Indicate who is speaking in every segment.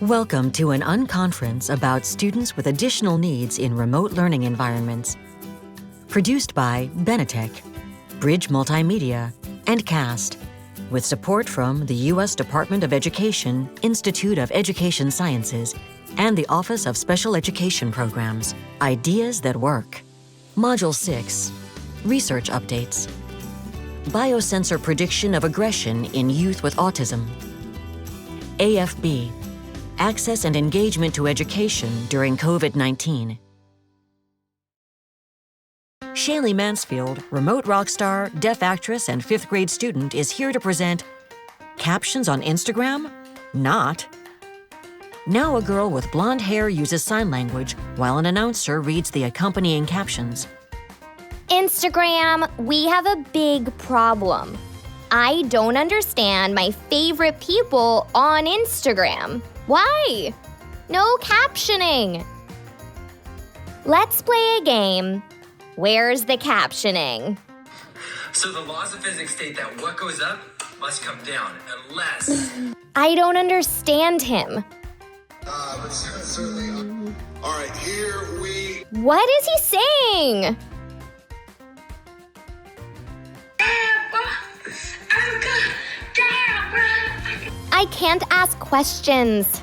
Speaker 1: Welcome to an UnConference about students with additional needs in remote learning environments. Produced by Benetech, Bridge Multimedia, and CAST, with support from the U.S. Department of Education, Institute of Education Sciences, and the Office of Special Education Programs. Ideas that work. Module 6, Research Updates. Biosensor Prediction of Aggression in Youth with Autism. AFB, Access and Engagement to Education during COVID-19. Shaylee Mansfield, remote rock star, deaf actress, and 5th grade student, is here to present Captions on Instagram? Not. Now a girl with blonde hair uses sign language while an announcer reads the accompanying captions.
Speaker 2: Instagram, we have a big problem. I don't understand my favorite people on Instagram. Why? No captioning. Let's play a game. Where's the captioning?
Speaker 3: So the laws of physics state that what goes up must come down, unless...
Speaker 2: I don't understand him.
Speaker 4: Certainly. All right, here we...
Speaker 2: What is he saying? I can't ask questions.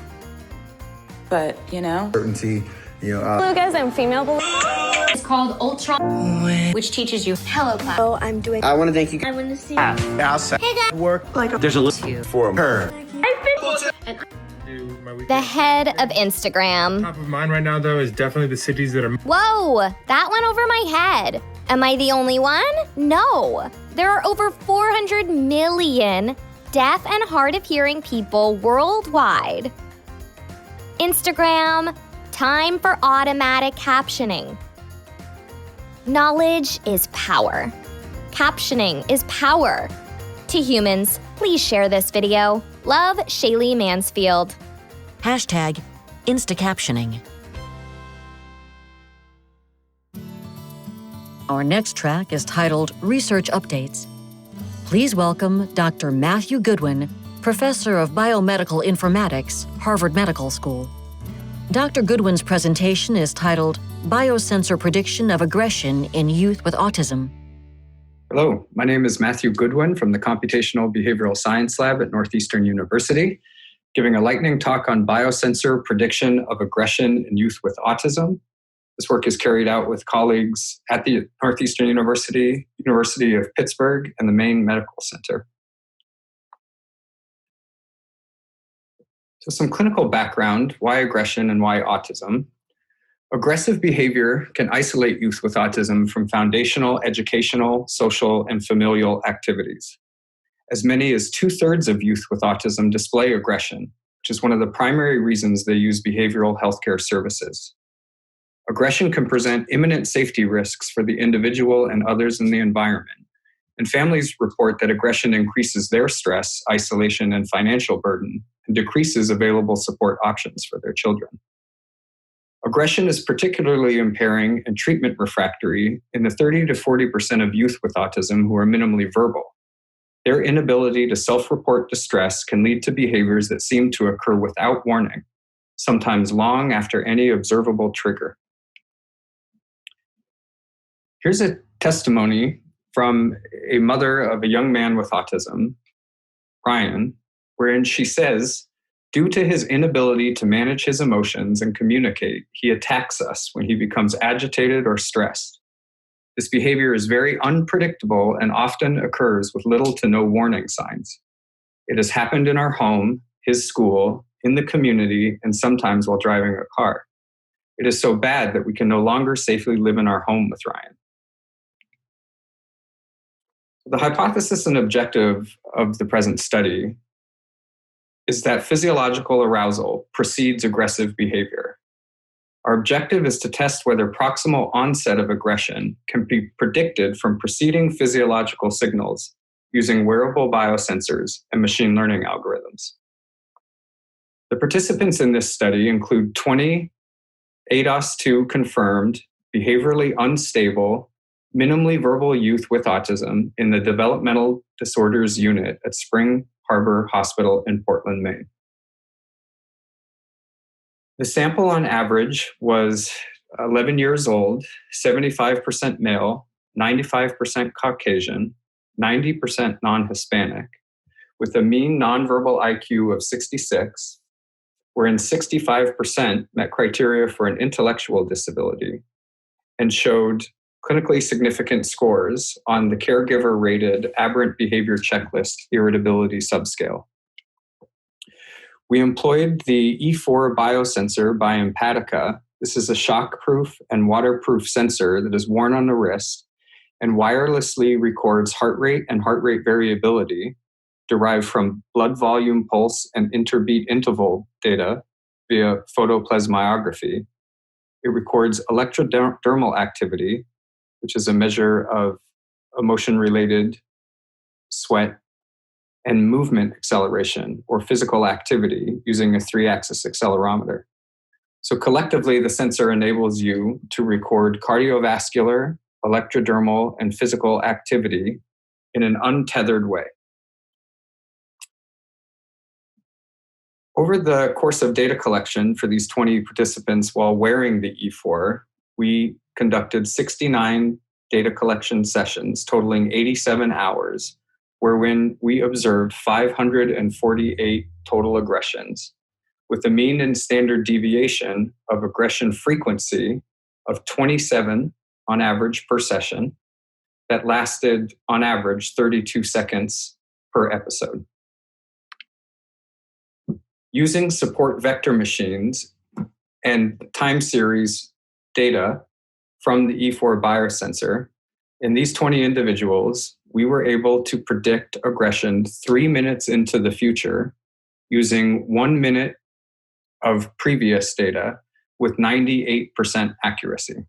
Speaker 5: But,
Speaker 4: Certainty,
Speaker 5: belugas and female belugas.
Speaker 6: It's called Ultra, which teaches you hello class.
Speaker 5: Oh, I'm doing.
Speaker 7: I want to thank you.
Speaker 6: I want to see.
Speaker 7: Work like there's a list for her.
Speaker 2: The head of Instagram.
Speaker 8: Top of mind right now, though, is definitely the cities that are...
Speaker 2: Whoa, that went over my head. Am I the only one? No. There are over 400 million deaf and hard of hearing people worldwide. Instagram, time for automatic captioning. Knowledge is power. Captioning is power. To humans, please share this video. Love, Shaylee Mansfield.
Speaker 1: Hashtag InstaCaptioning. Our next track is titled Research Updates. Please welcome Dr. Matthew Goodwin, Professor of Biomedical Informatics, Harvard Medical School. Dr. Goodwin's presentation is titled Biosensor Prediction of Aggression in Youth with Autism.
Speaker 9: Hello, my name is Matthew Goodwin from the Computational Behavioral Science Lab at Northeastern University, giving a lightning talk on biosensor prediction of aggression in youth with autism. This work is carried out with colleagues at the Northeastern University, University of Pittsburgh, and the Maine Medical Center. So some clinical background, why aggression and why autism. Aggressive behavior can isolate youth with autism from foundational, educational, social, and familial activities. As many as 2/3 of youth with autism display aggression, which is one of the primary reasons they use behavioral healthcare services. Aggression can present imminent safety risks for the individual and others in the environment, and families report that aggression increases their stress, isolation, and financial burden, and decreases available support options for their children. Aggression is particularly impairing and treatment refractory in the 30 to 40% of youth with autism who are minimally verbal. Their inability to self-report distress can lead to behaviors that seem to occur without warning, sometimes long after any observable trigger. Here's a testimony from a mother of a young man with autism, Ryan, wherein she says, due to his inability to manage his emotions and communicate, he attacks us when he becomes agitated or stressed. This behavior is very unpredictable and often occurs with little to no warning signs. It has happened in our home, his school, in the community, and sometimes while driving a car. It is so bad that we can no longer safely live in our home with Ryan. The hypothesis and objective of the present study is that physiological arousal precedes aggressive behavior. Our objective is to test whether proximal onset of aggression can be predicted from preceding physiological signals using wearable biosensors and machine learning algorithms. The participants in this study include 20 ADOS2 confirmed, behaviorally unstable, minimally verbal youth with autism in the Developmental Disorders Unit at Spring Harbor Hospital in Portland, Maine. The sample on average was 11 years old, 75% male, 95% Caucasian, 90% non-Hispanic, with a mean nonverbal IQ of 66, wherein 65% met criteria for an intellectual disability and showed clinically significant scores on the caregiver-rated aberrant behavior checklist irritability subscale. We employed the E4 biosensor by Empatica. This is a shockproof and waterproof sensor that is worn on the wrist and wirelessly records heart rate and heart rate variability derived from blood volume, pulse, and interbeat interval data via photoplasmography. It records electrodermal activity, which is a measure of emotion-related sweat and movement acceleration or physical activity using a 3-axis accelerometer. So collectively, the sensor enables you to record cardiovascular, electrodermal, and physical activity in an untethered way. Over the course of data collection for these 20 participants while wearing the E4, we conducted 69 data collection sessions totaling 87 hours, wherein we observed 548 total aggressions, with a mean and standard deviation of aggression frequency of 27 on average per session that lasted on average 32 seconds per episode. Using support vector machines and time series data from the E4 biosensor, in these 20 individuals, we were able to predict aggression 3 minutes into the future using 1 minute of previous data with 98% accuracy.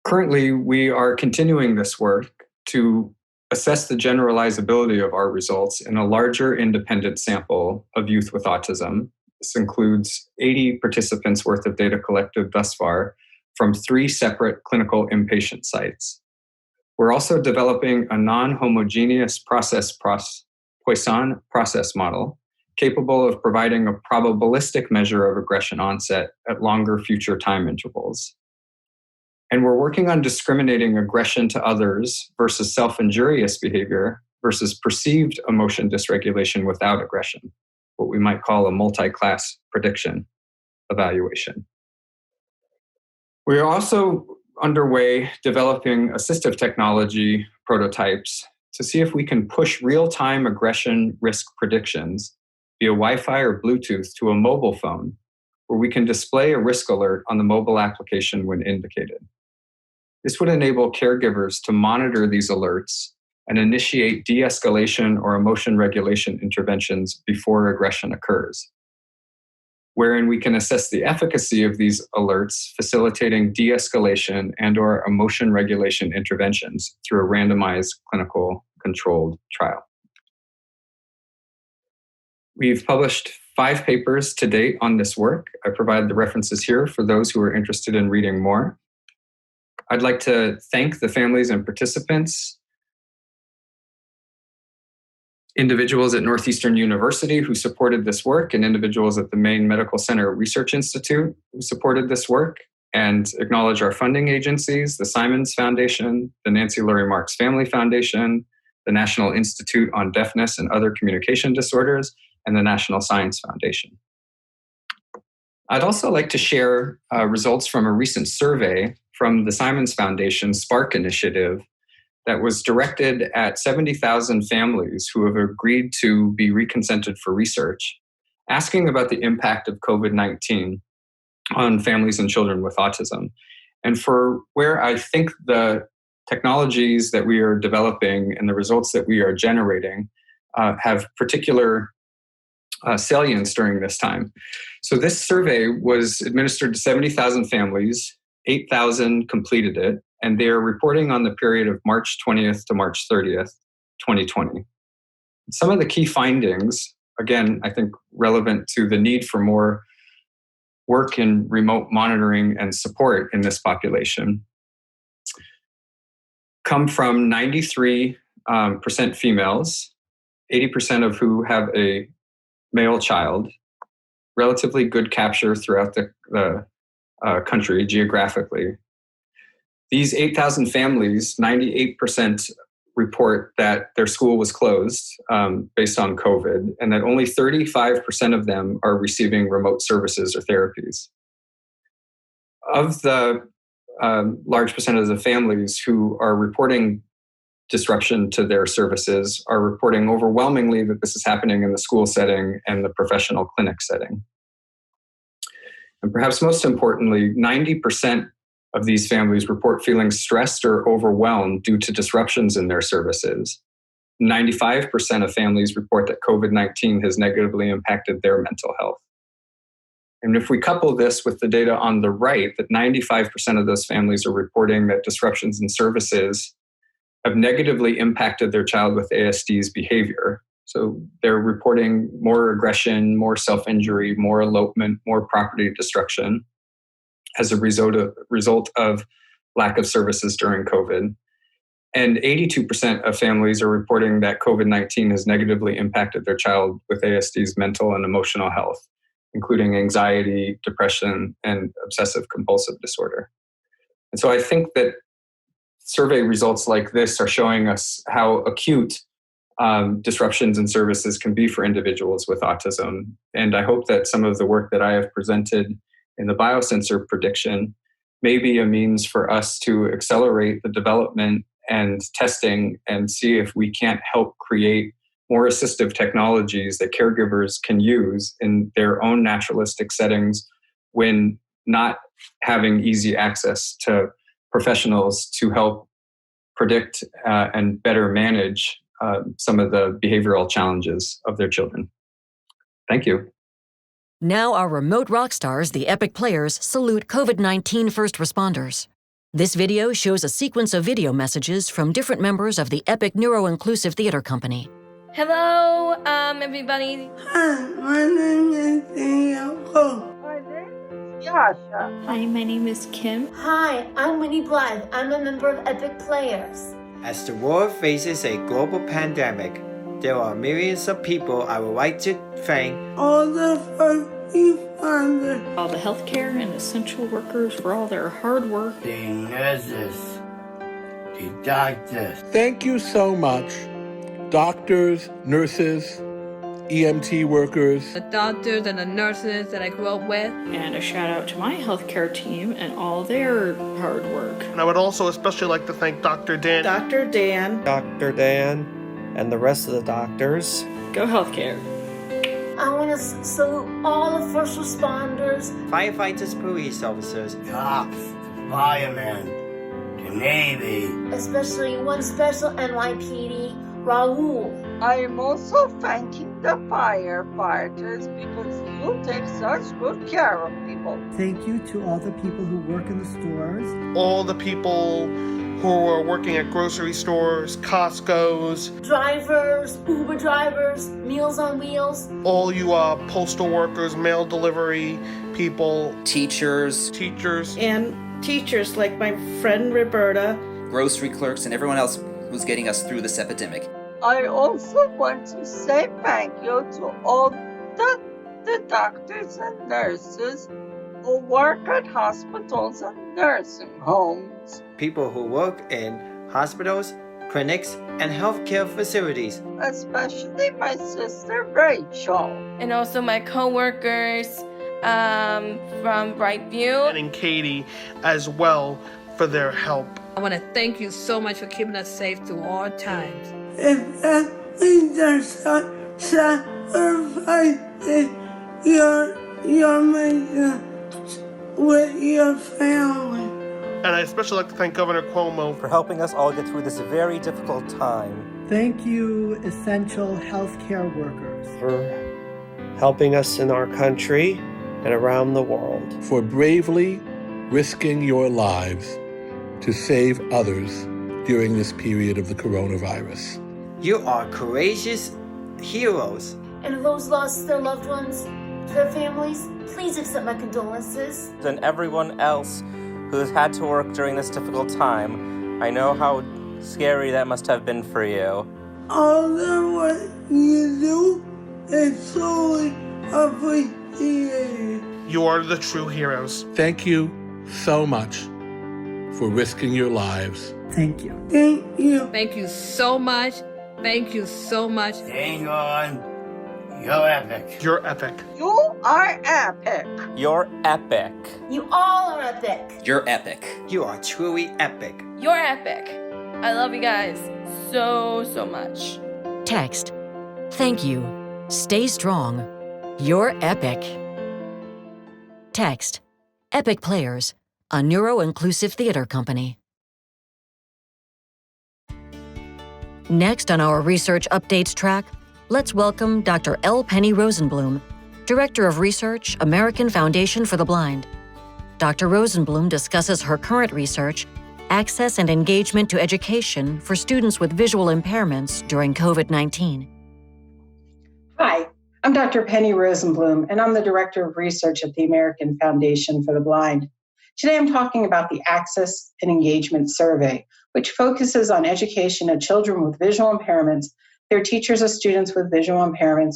Speaker 9: Currently, we are continuing this work to assess the generalizability of our results in a larger independent sample of youth with autism. This includes 80 participants worth of data collected thus far from 3 separate clinical inpatient sites. We're also developing a non-homogeneous Poisson process model capable of providing a probabilistic measure of aggression onset at longer future time intervals. And we're working on discriminating aggression to others versus self-injurious behavior versus perceived emotion dysregulation without aggression, what we might call a multi-class prediction evaluation. We are also underway developing assistive technology prototypes to see if we can push real-time aggression risk predictions via Wi-Fi or Bluetooth to a mobile phone, where we can display a risk alert on the mobile application when indicated. This would enable caregivers to monitor these alerts and initiate de-escalation or emotion regulation interventions before aggression occurs, wherein we can assess the efficacy of these alerts, facilitating de-escalation and/or emotion regulation interventions through a randomized clinical controlled trial. We've published 5 papers to date on this work. I provide the references here for those who are interested in reading more. I'd like to thank the families and participants, individuals at Northeastern University who supported this work, and individuals at the Maine Medical Center Research Institute who supported this work, and acknowledge our funding agencies, the Simons Foundation, the Nancy Lurie Marks Family Foundation, the National Institute on Deafness and Other Communication Disorders, and the National Science Foundation. I'd also like to share results from a recent survey from the Simons Foundation SPARK initiative that was directed at 70,000 families who have agreed to be reconsented for research, asking about the impact of COVID-19 on families and children with autism. And for where I think the technologies that we are developing and the results that we are generating have particular salience during this time. So this survey was administered to 70,000 families, 8,000 completed it, and they are reporting on the period of March 20th to March 30th, 2020. Some of the key findings, again, I think relevant to the need for more work in remote monitoring and support in this population, come from 93% females, 80% of who have a male child, relatively good capture throughout the country geographically. These 8,000 families, 98% report that their school was closed based on COVID, and that only 35% of them are receiving remote services or therapies. Of the large percent of the families who are reporting disruption to their services are reporting overwhelmingly that this is happening in the school setting and the professional clinic setting. And perhaps most importantly, 90% of these families report feeling stressed or overwhelmed due to disruptions in their services. 95% of families report that COVID-19 has negatively impacted their mental health. And if we couple this with the data on the right, that 95% of those families are reporting that disruptions in services have negatively impacted their child with ASD's behavior. So they're reporting more aggression, more self-injury, more elopement, more property destruction as a result of lack of services during COVID. And 82% of families are reporting that COVID-19 has negatively impacted their child with ASD's mental and emotional health, including anxiety, depression, and obsessive compulsive disorder. And so I think that survey results like this are showing us how acute disruptions in services can be for individuals with autism. And I hope that some of the work that I have presented in the biosensor prediction may be a means for us to accelerate the development and testing and see if we can't help create more assistive technologies that caregivers can use in their own naturalistic settings when not having easy access to professionals to help predict and better manage some of the behavioral challenges of their children. Thank you.
Speaker 1: Now our remote rock stars, the EPIC players, salute COVID-19 first responders. This video shows a sequence of video messages from different members of the EPIC Neuro-Inclusive Theater Company.
Speaker 10: Hello, everybody.
Speaker 11: Hi, my name is Danielle.
Speaker 12: Yasha. Hi, my name is Kim.
Speaker 13: Hi, I'm Winnie Blythe. I'm a member of EPIC Players.
Speaker 14: As the world faces a global pandemic, there are millions of people I would like to thank.
Speaker 11: All the first responders.
Speaker 12: All the healthcare and essential workers for all their hard work.
Speaker 15: The nurses. The doctors.
Speaker 16: Thank you so much. Doctors, nurses, EMT workers.
Speaker 10: The doctors and the nurses that I grew up with.
Speaker 12: And a shout out to my healthcare team and all their hard work.
Speaker 17: And I would also especially like to thank Dr. Dan.
Speaker 18: Dr. Dan, and the rest of the doctors.
Speaker 12: Go healthcare.
Speaker 13: I want to salute all the first responders.
Speaker 14: Firefighters, police officers.
Speaker 15: Cops, firemen, the Navy.
Speaker 13: Especially one special NYPD, Raul.
Speaker 19: I am also thanking the firefighters because you take such good care of people.
Speaker 20: Thank you to all the people who work in the stores.
Speaker 17: All the people who are working at grocery stores, Costco's.
Speaker 13: Drivers, Uber drivers, Meals on Wheels.
Speaker 17: All you postal workers, mail delivery people.
Speaker 21: Teachers.
Speaker 18: And teachers like my friend Roberta.
Speaker 21: Grocery clerks and everyone else who's getting us through this epidemic.
Speaker 19: I also want to say thank you to all the doctors and nurses who work at hospitals and nursing homes.
Speaker 14: People who work in hospitals, clinics, and healthcare facilities.
Speaker 19: Especially my sister Rachel.
Speaker 10: And also my co-workers from Brightview.
Speaker 17: And Katie as well for their help.
Speaker 10: I want to thank you so much for keeping us safe through all times.
Speaker 11: If that means there's sacrifices you're making with your family.
Speaker 17: And I especially like to thank Governor Cuomo
Speaker 18: for helping us all get through this very difficult time.
Speaker 20: Thank you, essential healthcare workers.
Speaker 18: For helping us in our country and around the world.
Speaker 16: For bravely risking your lives to save others during this period of the coronavirus.
Speaker 14: You are courageous heroes.
Speaker 13: And those lost their loved ones, to their families, please accept my condolences.
Speaker 18: And everyone else who's had to work during this difficult time, I know how scary that must have been for you.
Speaker 11: All the work you do It's truly appreciated.
Speaker 17: You are the true heroes.
Speaker 16: Thank you so much for risking your lives.
Speaker 20: Thank you.
Speaker 11: Thank you.
Speaker 10: Thank you so much. Thank you so much.
Speaker 15: Hang on. You're epic.
Speaker 17: You're epic.
Speaker 19: You are epic.
Speaker 18: You're epic.
Speaker 6: You all are epic.
Speaker 21: You're epic.
Speaker 14: You are truly epic.
Speaker 5: You're epic. I love you guys so much.
Speaker 1: Text, thank you. Stay strong. You're epic. Text, Epic Players, a neuro-inclusive theater company. Next on our research updates track, let's welcome Dr. L. Penny Rosenblum, Director of Research, American Foundation for the Blind. Dr. Rosenblum discusses her current research, access and engagement to education for students with visual impairments during COVID-19.
Speaker 3: Hi, I'm Dr. Penny Rosenblum, and I'm the Director of Research at the American Foundation for the Blind. Today I'm talking about the Access and Engagement Survey, which focuses on education of children with visual impairments, their teachers of students with visual impairments,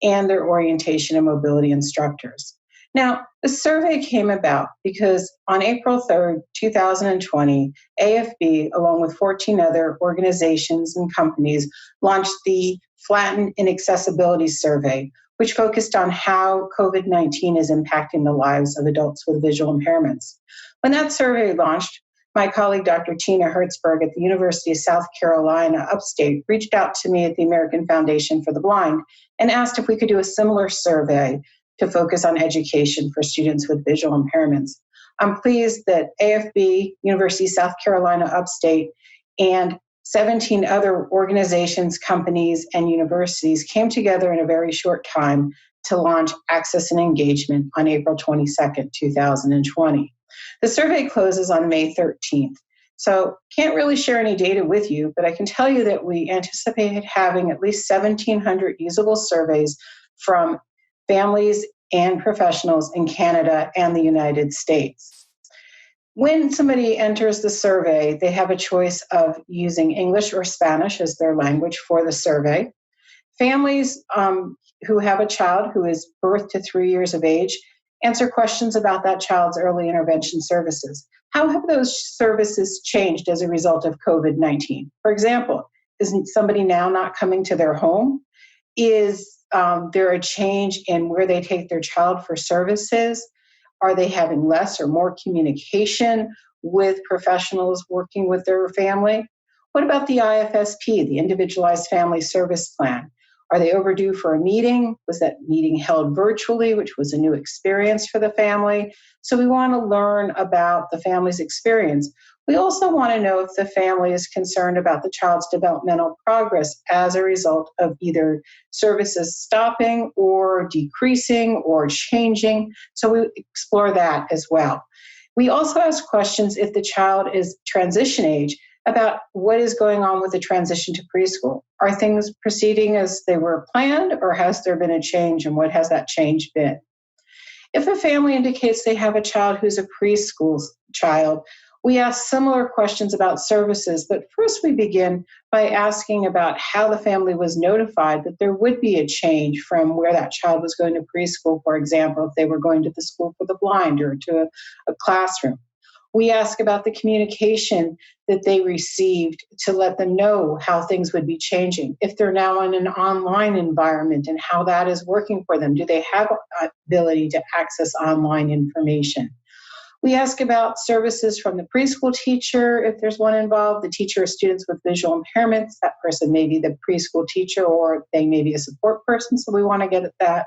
Speaker 3: and their orientation and mobility instructors. Now, the survey came about because on April 3rd, 2020, AFB, along with 14 other organizations and companies, launched the Flatten Inaccessibility Survey, which focused on how COVID-19 is impacting the lives of adults with visual impairments. When that survey launched, my colleague, Dr. Tina Hertzberg at the University of South Carolina, upstate, reached out to me at the American Foundation for the Blind and asked if we could do a similar survey to focus on education for students with visual impairments. I'm pleased that AFB, University of South Carolina, upstate, and 17 other organizations, companies, and universities came together in a very short time to launch Access and Engagement on April 22nd, 2020. The survey closes on May 13th, so can't really share any data with you, but I can tell you that we anticipate having at least 1,700 usable surveys from families and professionals in Canada and the United States. When somebody enters the survey, they have a choice of using English or Spanish as their language for the survey. Families who have a child who is birth to 3 years of age answer questions about that child's early intervention services. How have those services changed as a result of COVID-19? For example, is somebody now not coming to their home? Is there a change in where they take their child for services? Are they having less or more communication with professionals working with their family? What about the IFSP, the Individualized Family Service Plan? Are they overdue for a meeting? Was that meeting held virtually, which was a new experience for the family? So we want to learn about the family's experience. We also want to know if the family is concerned about the child's developmental progress as a result of either services stopping or decreasing or changing. So we explore that as well. We also ask questions if the child is transition age about what is going on with the transition to preschool. Are things proceeding as they were planned, or has there been a change, and what has that change been? If a family indicates they have a child who's a preschool child, we ask similar questions about services, but first we begin by asking about how the family was notified that there would be a change from where that child was going to preschool, for example, if they were going to the school for the blind or to a classroom. We ask about the communication that they received to let them know how things would be changing. If they're now in an online environment and how that is working for them, do they have ability to access online information? We ask about services from the preschool teacher, if there's one involved, the teacher of students with visual impairments. That person may be the preschool teacher or they may be a support person, so we want to get at that.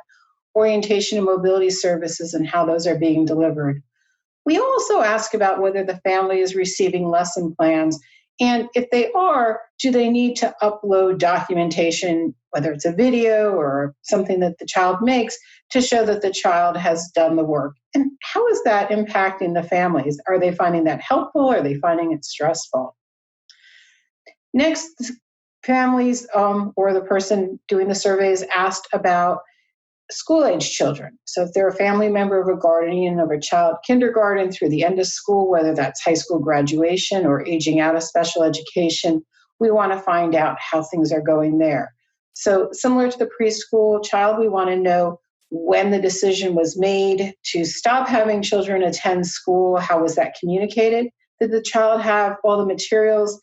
Speaker 3: Orientation and mobility services and how those are being delivered. We also ask about whether the family is receiving lesson plans, and if they are, do they need to upload documentation, whether it's a video or something that the child makes, to show that the child has done the work? And how is that impacting the families? Are they finding that helpful? Or are they finding it stressful? Next, families or the person doing the survey is asked about school-age children. So if they're a family member of a guardian of a child kindergarten through the end of school, whether that's high school graduation or aging out of special education, we want to find out how things are going there. So similar to the preschool child, we want to know when the decision was made to stop having children attend school. How was that communicated? Did the child have all the materials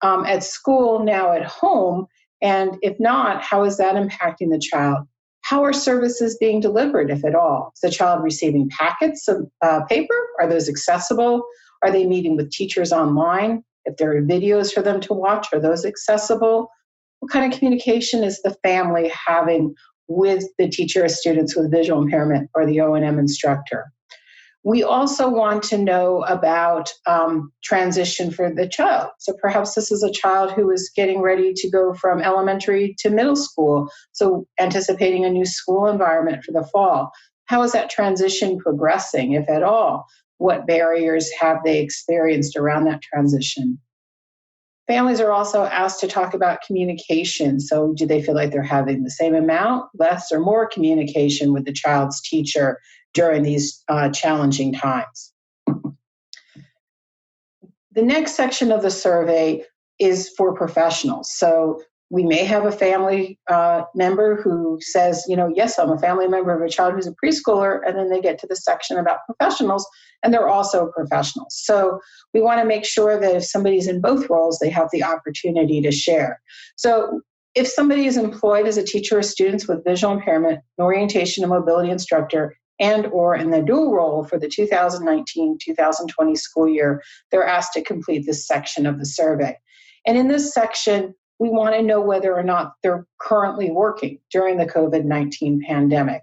Speaker 3: at school now at home? And if not, how is that impacting the child? How are services being delivered, if at all? Is the child receiving packets of paper? Are those accessible? Are they meeting with teachers online? If there are videos for them to watch, are those accessible? What kind of communication is the family having with the teacher or students with visual impairment or the O&M instructor? We also want to know about transition for the child. So perhaps this is a child who is getting ready to go from elementary to middle school, so anticipating a new school environment for the fall. How is that transition progressing, if at all? What barriers have they experienced around that transition? Families are also asked to talk about communication. So do they feel like they're having the same amount, less, or more communication with the child's teacher during these challenging times? The next section of the survey is for professionals. So we may have a family member who says, yes, I'm a family member of a child who's a preschooler, and then they get to the section about professionals, and they're also professionals. So we want to make sure that if somebody's in both roles, they have the opportunity to share. So if somebody is employed as a teacher or students with visual impairment, an orientation and mobility instructor, and or in the dual role for the 2019-2020 school year, they're asked to complete this section of the survey. And in this section, we want to know whether or not they're currently working during the COVID-19 pandemic.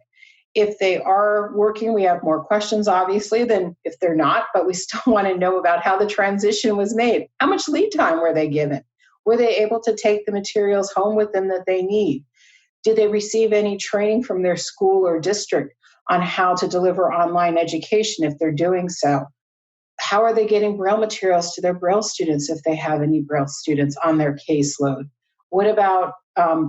Speaker 3: If they are working, we have more questions, obviously, than if they're not, but we still want to know about how the transition was made. How much lead time were they given? Were they able to take the materials home with them that they need? Did they receive any training from their school or district on how to deliver online education if they're doing so? How are they getting Braille materials to their Braille students if they have any Braille students on their caseload? What about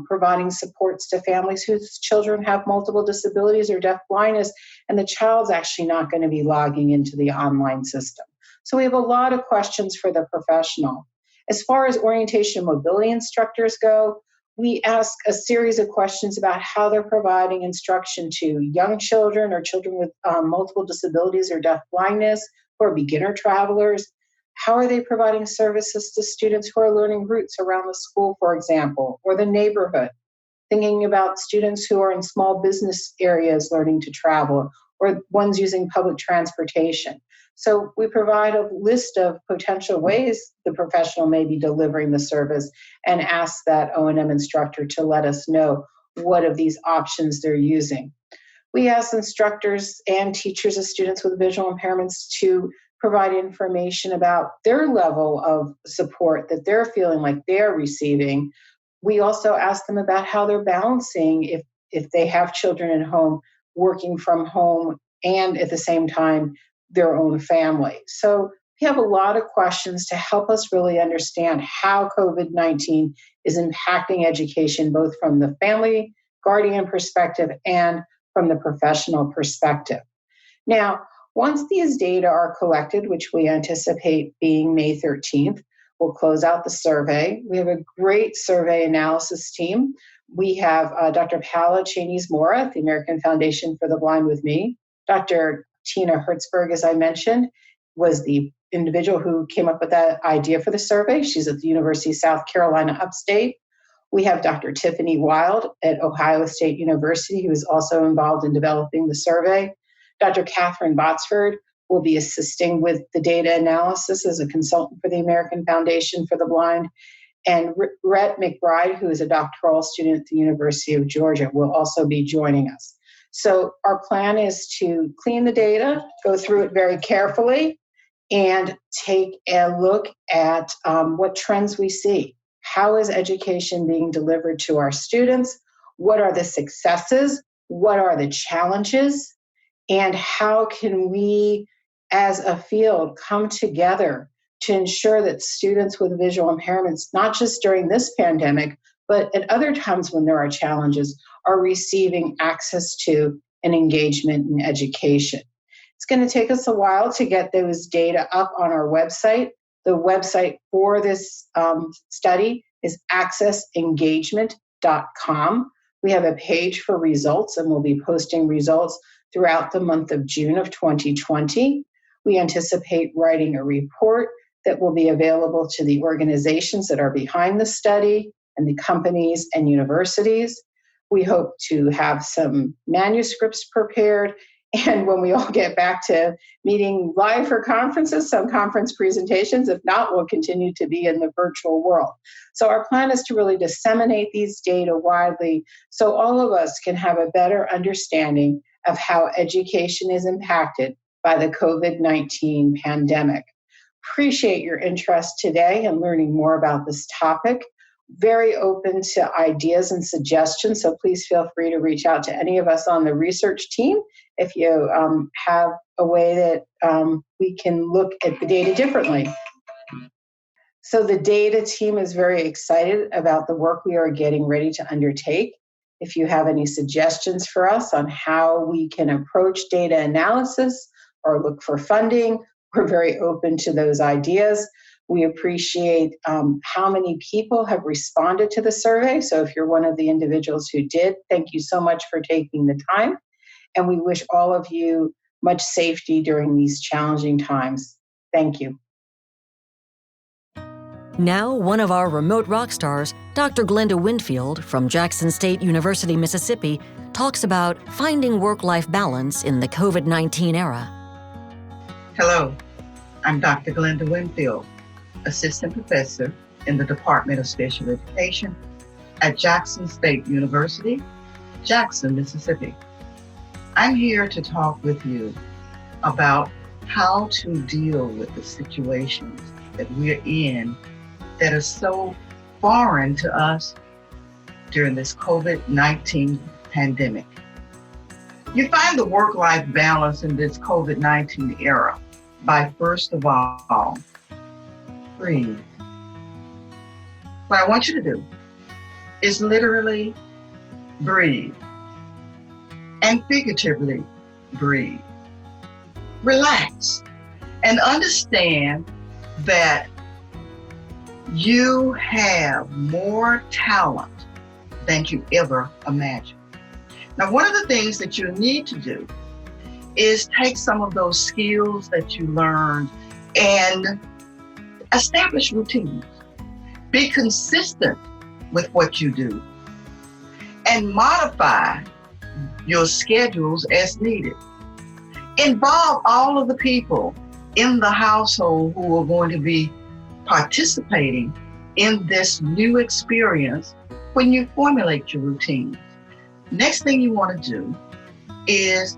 Speaker 3: providing supports to families whose children have multiple disabilities or deaf blindness, and the child's actually not going to be logging into the online system? So we have a lot of questions for the professional. As far as orientation and mobility instructors go, we ask a series of questions about how they're providing instruction to young children or children with multiple disabilities or deaf blindness, or beginner travelers. How are they providing services to students who are learning routes around the school, for example, or the neighborhood? Thinking about students who are in small business areas learning to travel, or ones using public transportation. So we provide a list of potential ways the professional may be delivering the service and ask that O&M instructor to let us know what of these options they're using. We ask instructors and teachers of students with visual impairments to provide information about their level of support that they're feeling like they're receiving. We also ask them about how they're balancing if they have children at home, working from home, and at the same time, their own family. So we have a lot of questions to help us really understand how COVID-19 is impacting education, both from the family guardian perspective and from the professional perspective. Now, once these data are collected, which we anticipate being May 13th, we'll close out the survey. We have a great survey analysis team. We have Dr. Paola Chanes-Mora at the American Foundation for the Blind with me. Dr. Tina Hertzberg, as I mentioned, was the individual who came up with that idea for the survey. She's at the University of South Carolina Upstate. We have Dr. Tiffany Wild at Ohio State University, who is also involved in developing the survey. Dr. Catherine Botsford will be assisting with the data analysis as a consultant for the American Foundation for the Blind. And Rhett McBride, who is a doctoral student at the University of Georgia, will also be joining us. So our plan is to clean the data, go through it very carefully, and take a look at what trends we see. How is education being delivered to our students? What are the successes? What are the challenges? And how can we, as a field, come together to ensure that students with visual impairments, not just during this pandemic, but at other times when there are challenges, are receiving access to and engagement in education? It's going to take us a while to get those data up on our website. The website for this study is accessengagement.org. unconference.com. We have a page for results, and we'll be posting results throughout the month of June of 2020. We anticipate writing a report that will be available to the organizations that are behind the study and the companies and universities. We hope to have some manuscripts prepared. And when we all get back to meeting live for conferences, some conference presentations, if not, will continue to be in the virtual world. So our plan is to really disseminate these data widely so all of us can have a better understanding of how education is impacted by the COVID-19 pandemic. Appreciate your interest today in learning more about this topic. Very open to ideas and suggestions, so please feel free to reach out to any of us on the research team if you have a way that we can look at the data differently. So the data team is very excited about the work we are getting ready to undertake. If you have any suggestions for us on how we can approach data analysis or look for funding, we're very open to those ideas. We appreciate how many people have responded to the survey. So if you're one of the individuals who did, thank you so much for taking the time. And we wish all of you much safety during these challenging times. Thank you.
Speaker 1: Now, one of our remote rock stars, Dr. Glenda Winfield from Jackson State University, Mississippi, talks about finding work-life balance in the COVID-19 era.
Speaker 4: Hello, I'm Dr. Glenda Winfield, Assistant Professor in the Department of Special Education at Jackson State University, Jackson, Mississippi. I'm here to talk with you about how to deal with the situations that we're in that are so foreign to us during this COVID-19 pandemic. You find the work-life balance in this COVID-19 era by, first of all, breathe. What I want you to do is literally breathe and figuratively breathe. Relax and understand that you have more talent than you ever imagined. Now, one of the things that you need to do is take some of those skills that you learned and establish routines. Be consistent with what you do and modify your schedules as needed. Involve all of the people in the household who are going to be participating in this new experience when you formulate your routines. Next thing you want to do is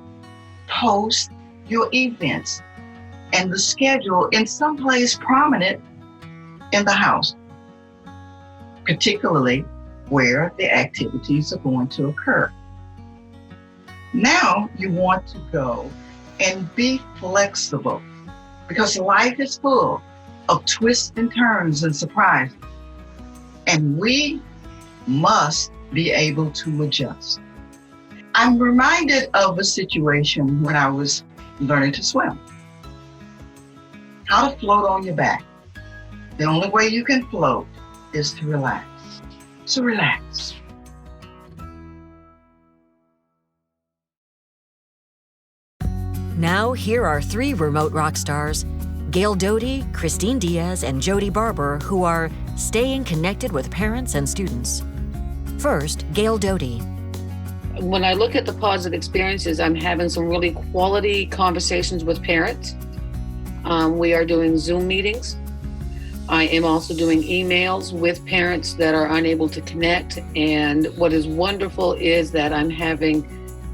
Speaker 4: post your events and the schedule in some place prominent in the house, particularly where the activities are going to occur. Now you want to go and be flexible because life is full of twists and turns and surprises, and we must be able to adjust. I'm reminded of a situation when I was learning to swim. How to float on your back. The only way you can float is to relax. So relax.
Speaker 1: Now, here are three remote rock stars, Gail Doty, Christine Diaz, and Jody Barber, who are staying connected with parents and students. First, Gail Doty.
Speaker 10: When I look at the positive experiences, I'm having some really quality conversations with parents. We are doing Zoom meetings. I am also doing emails with parents that are unable to connect. And what is wonderful is that I'm having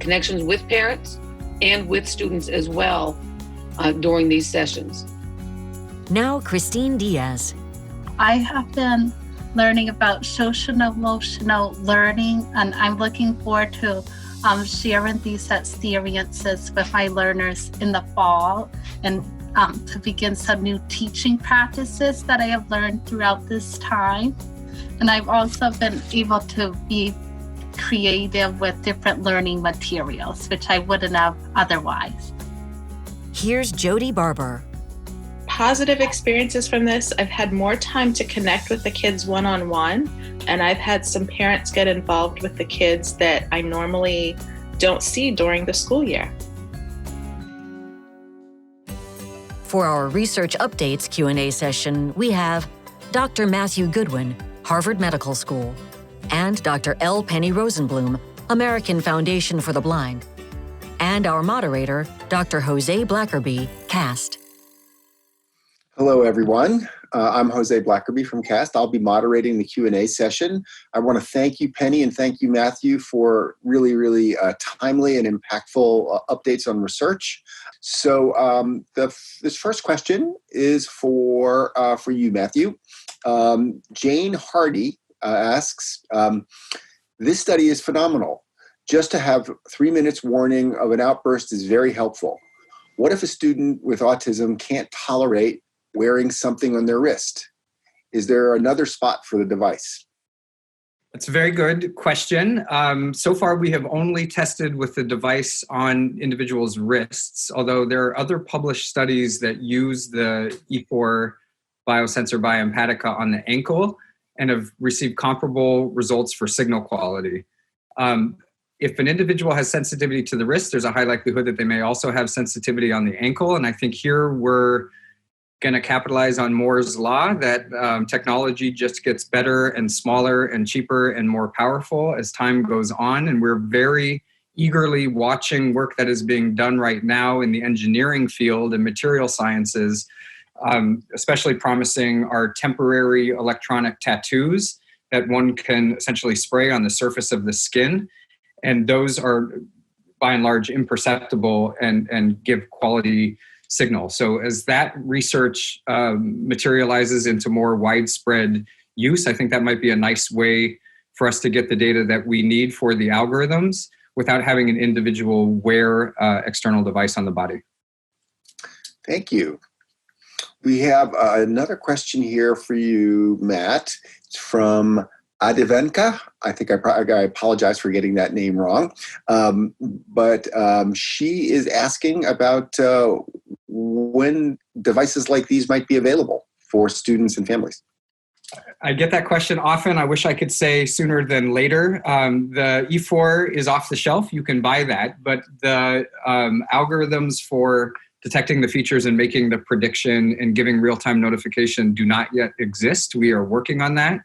Speaker 10: connections with parents and with students as well during these sessions.
Speaker 1: Now, Christine Diaz.
Speaker 22: I have been learning about social-emotional learning, and I'm looking forward to sharing these experiences with my learners in the fall and to begin some new teaching practices that I have learned throughout this time. And I've also been able to be creative with different learning materials, which I wouldn't have otherwise.
Speaker 1: Here's Jody Barber.
Speaker 12: positive experiences from this. I've had more time to connect with the kids one-on-one, and I've had some parents get involved with the kids that I normally don't see during the school year.
Speaker 1: For our Research Updates Q&A session, we have Dr. Matthew Goodwin, Harvard Medical School, and Dr. L. Penny Rosenblum, American Foundation for the Blind, and our moderator, Dr. Jose Blackerby, CAST.
Speaker 7: Hello, everyone. I'm Jose Blackerby from CAST. I'll be moderating the Q&A session. I want to thank you, Penny, and thank you, Matthew, for really timely and impactful updates on research. So this first question is for you, Matthew. Jane Hardy asks, this study is phenomenal. Just to have 3 minutes warning of an outburst is very helpful. What if a student with autism can't tolerate wearing something on their wrist? Is there another spot for the device?
Speaker 9: That's a very good question. So far, we have only tested with the device on individuals' wrists, although there are other published studies that use the E4 biosensor bioempatica on the ankle and have received comparable results for signal quality. If an individual has sensitivity to the wrist, there's a high likelihood that they may also have sensitivity on the ankle. And I think here we're going to capitalize on Moore's law, that technology just gets better and smaller and cheaper and more powerful as time goes on. And we're very eagerly watching work that is being done right now in the engineering field and material sciences, especially promising our temporary electronic tattoos that one can essentially spray on the surface of the skin. And those are by and large imperceptible and give quality signal. So as that research materializes into more widespread use, I think that might be a nice way for us to get the data that we need for the algorithms without having an individual wear external device on the body.
Speaker 7: Thank you. We have another question here for you, Matt. It's from Adivenka. I think I apologize for getting that name wrong. But she is asking about when devices like these might be available for students and families.
Speaker 9: I get that question often. I wish I could say sooner than later. The E4 is off the shelf. You can buy that. But the algorithms for detecting the features and making the prediction and giving real-time notification do not yet exist. We are working on that.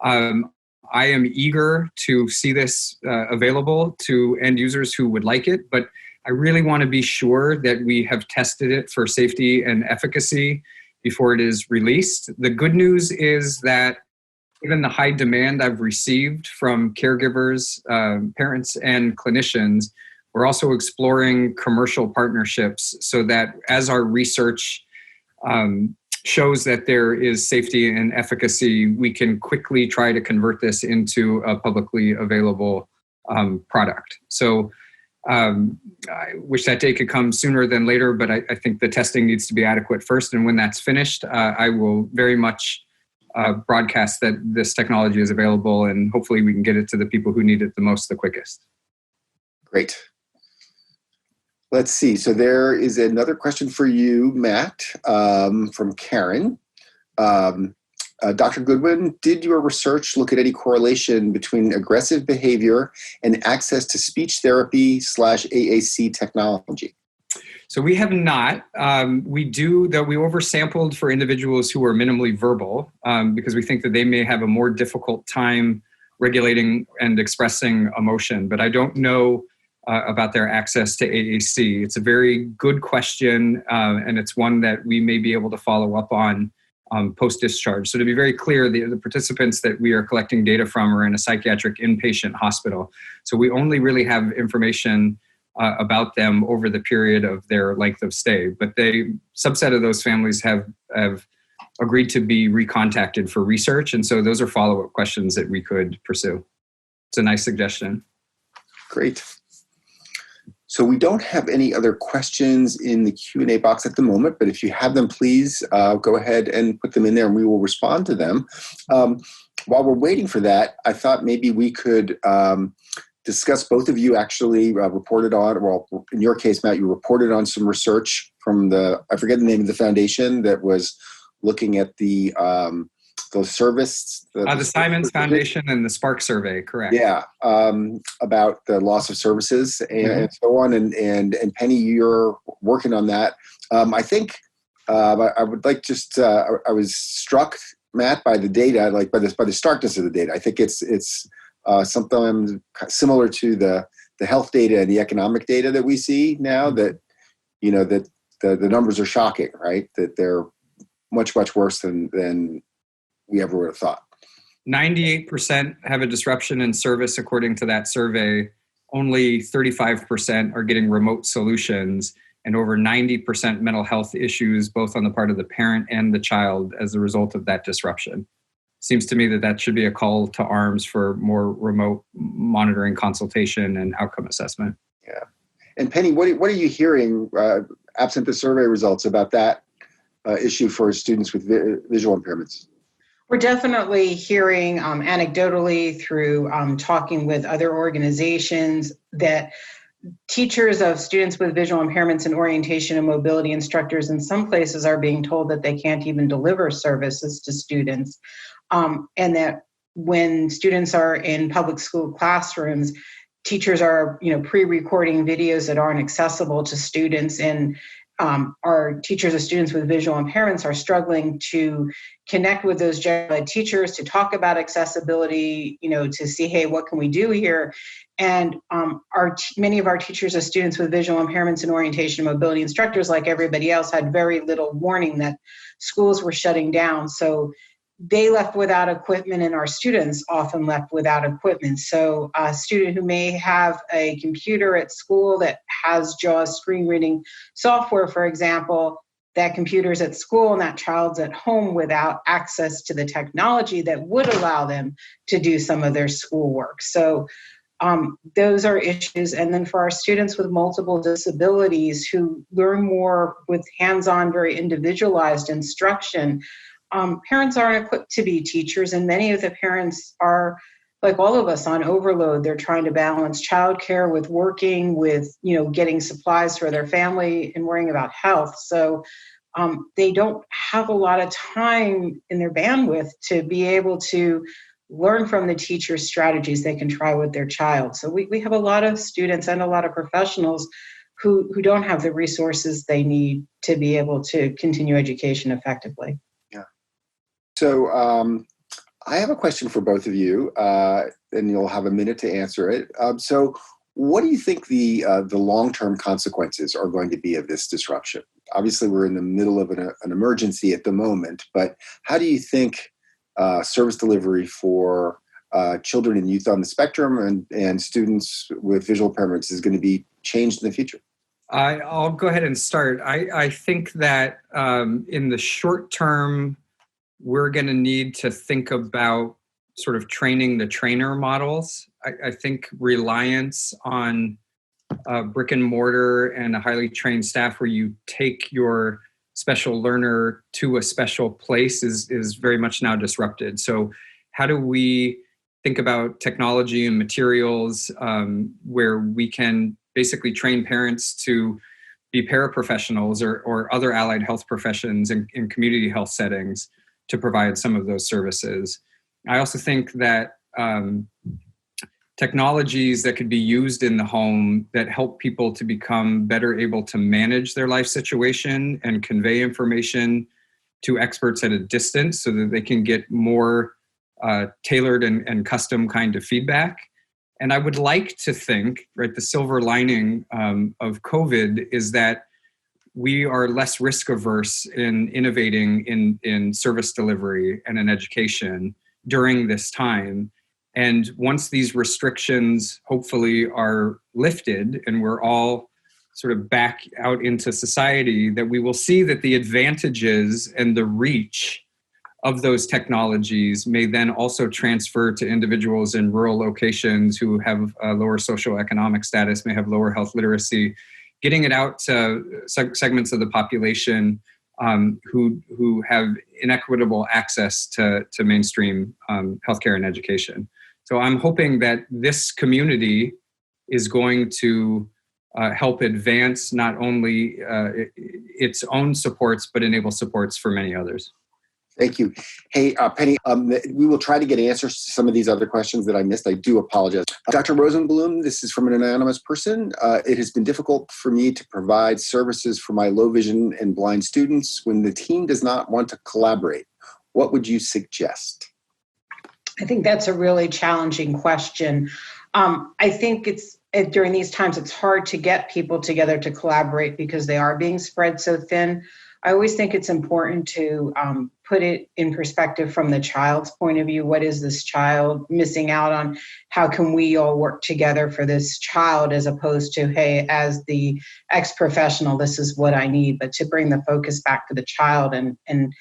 Speaker 9: I am eager to see this available to end users who would like it, but I really want to be sure that we have tested it for safety and efficacy before it is released. The good news is that given the high demand I've received from caregivers, parents, and clinicians, we're also exploring commercial partnerships so that as our research shows that there is safety and efficacy, we can quickly try to convert this into a publicly available product. So I wish that day could come sooner than later, but I think the testing needs to be adequate first. And when that's finished, I will very much broadcast that this technology is available, and hopefully we can get it to the people who need it the most, the quickest.
Speaker 7: Great. Let's see. So there is another question for you, Matt, from Karen. Dr. Goodwin, did your research look at any correlation between aggressive behavior and access to speech therapy / AAC technology?
Speaker 9: So we have not. We do, though we oversampled for individuals who are minimally verbal because we think that they may have a more difficult time regulating and expressing emotion. But I don't know about their access to AAC. It's a very good question, and it's one that we may be able to follow up on post-discharge. So to be very clear, the participants that we are collecting data from are in a psychiatric inpatient hospital. So we only really have information about them over the period of their length of stay. But subset of those families have agreed to be recontacted for research. And so those are follow-up questions that we could pursue. It's a nice suggestion.
Speaker 7: Great. So we don't have any other questions in the Q&A box at the moment, but if you have them, please go ahead and put them in there and we will respond to them. While we're waiting for that, I thought maybe we could discuss. Both of you actually reported on, well, in your case, Matt, you reported on some research from I forget the name of the foundation that was looking at the service.
Speaker 9: The Simons Foundation and the Spark Survey, correct?
Speaker 7: Yeah, about the loss of services and so on. And Penny, you're working on that. I think I would like just, I was struck, Matt, by the data, like by the starkness of the data. I think it's something similar to the health data and the economic data that we see now, that, that the numbers are shocking, right? That they're much, much worse than we ever would have thought.
Speaker 9: 98% have a disruption in service according to that survey. Only 35% are getting remote solutions, and over 90% mental health issues, both on the part of the parent and the child as a result of that disruption. Seems to me that should be a call to arms for more remote monitoring, consultation, and outcome assessment.
Speaker 7: Yeah. And Penny, what are you hearing, absent the survey results, about that issue for students with visual impairments?
Speaker 3: We're definitely hearing anecdotally through talking with other organizations that teachers of students with visual impairments and orientation and mobility instructors in some places are being told that they can't even deliver services to students. And that when students are in public school classrooms, teachers are, pre-recording videos that aren't accessible to students, and our teachers of students with visual impairments are struggling to connect with those general ed teachers to talk about accessibility, to see, hey, what can we do here? And many of our teachers of students with visual impairments and orientation and mobility instructors, like everybody else, had very little warning that schools were shutting down. So they left without equipment, and our students often left without equipment. So a student who may have a computer at school that has JAWS screen reading software, for example, that computer's at school and that child's at home without access to the technology that would allow them to do some of their schoolwork. So those are issues. And then for our students with multiple disabilities who learn more with hands-on, very individualized instruction, parents aren't equipped to be teachers, and many of the parents are, like all of us, on overload. They're trying to balance childcare with working, with getting supplies for their family and worrying about health. So they don't have a lot of time in their bandwidth to be able to learn from the teacher's strategies they can try with their child. So we have a lot of students and a lot of professionals who don't have the resources they need to be able to continue education effectively.
Speaker 7: So I have a question for both of you, and you'll have a minute to answer it. So what do you think the long-term consequences are going to be of this disruption? Obviously, we're in the middle of an emergency at the moment, but how do you think service delivery for children and youth on the spectrum and students with visual impairments is going to be changed in the future?
Speaker 9: I'll go ahead and start. I think that in the short term, we're going to need to think about sort of training the trainer models. I think reliance on brick and mortar and a highly trained staff where you take your special learner to a special place is very much now disrupted. So how do we think about technology and materials where we can basically train parents to be paraprofessionals or other allied health professions in community health settings to provide some of those services? I also think that technologies that could be used in the home that help people to become better able to manage their life situation and convey information to experts at a distance so that they can get more tailored and custom kind of feedback. And I would like to think, right, the silver lining of COVID is that we are less risk averse in innovating in service delivery and in education during this time. And once these restrictions hopefully are lifted and we're all sort of back out into society, that we will see that the advantages and the reach of those technologies may then also transfer to individuals in rural locations who have a lower socioeconomic status, may have lower health literacy, getting it out to segments of the population who have inequitable access to mainstream healthcare and education. So I'm hoping that this community is going to help advance not only its own supports, but enable supports for many others.
Speaker 7: Thank you. Hey, Penny, we will try to get answers to some of these other questions that I missed. I do apologize. Dr. Rosenblum, this is from an anonymous person. It has been difficult for me to provide services for my low vision and blind students when the team does not want to collaborate. What would you suggest?
Speaker 3: I think that's a really challenging question. I think during these times, it's hard to get people together to collaborate because they are being spread so thin. I always think it's important to put it in perspective from the child's point of view. What is this child missing out on? How can we all work together for this child, as opposed to, hey, as the ex-professional, this is what I need, but to bring the focus back to the child and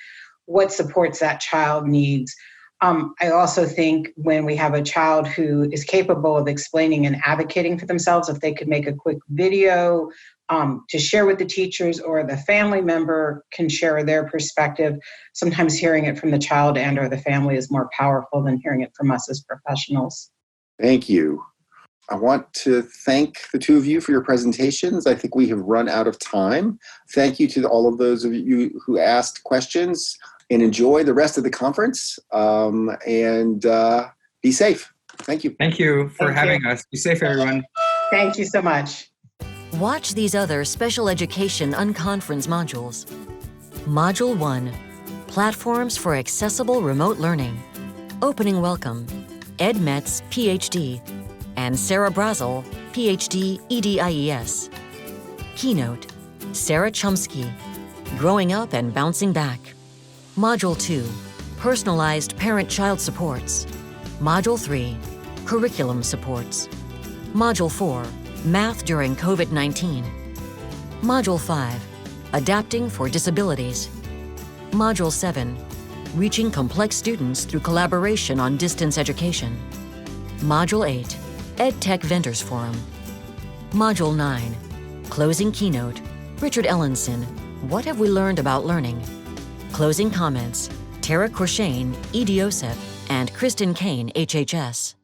Speaker 3: what supports that child needs. I also think when we have a child who is capable of explaining and advocating for themselves, if they could make a quick video to share with the teachers, or the family member can share their perspective. Sometimes hearing it from the child and or the family is more powerful than hearing it from us as professionals.
Speaker 7: Thank you. I want to thank the two of you for your presentations. I think we have run out of time. Thank you to all of those of you who asked questions, and enjoy the rest of the conference, and be safe. Thank you.
Speaker 9: Thank you for having us. Be safe, everyone.
Speaker 3: Thank you so much.
Speaker 1: Watch these other special education UnConference modules. Module 1, Platforms for Accessible Remote Learning. Opening Welcome, Ed Metz, PhD, and Sarah Brazel, PhD, EDIES. Keynote, Sarah Chomsky, Growing Up and Bouncing Back. Module 2, Personalized Parent-Child Supports. Module 3, Curriculum Supports. Module 4, Math During COVID-19. Module 5, Adapting for Disabilities. Module 7, Reaching Complex Students Through Collaboration on Distance Education. Module 8, EdTech Vendors Forum. Module 9, Closing Keynote, Richard Ellenson, What Have We Learned About Learning? Closing comments, Tara Corshane, EDOSEP, and Kristen Kane, HHS.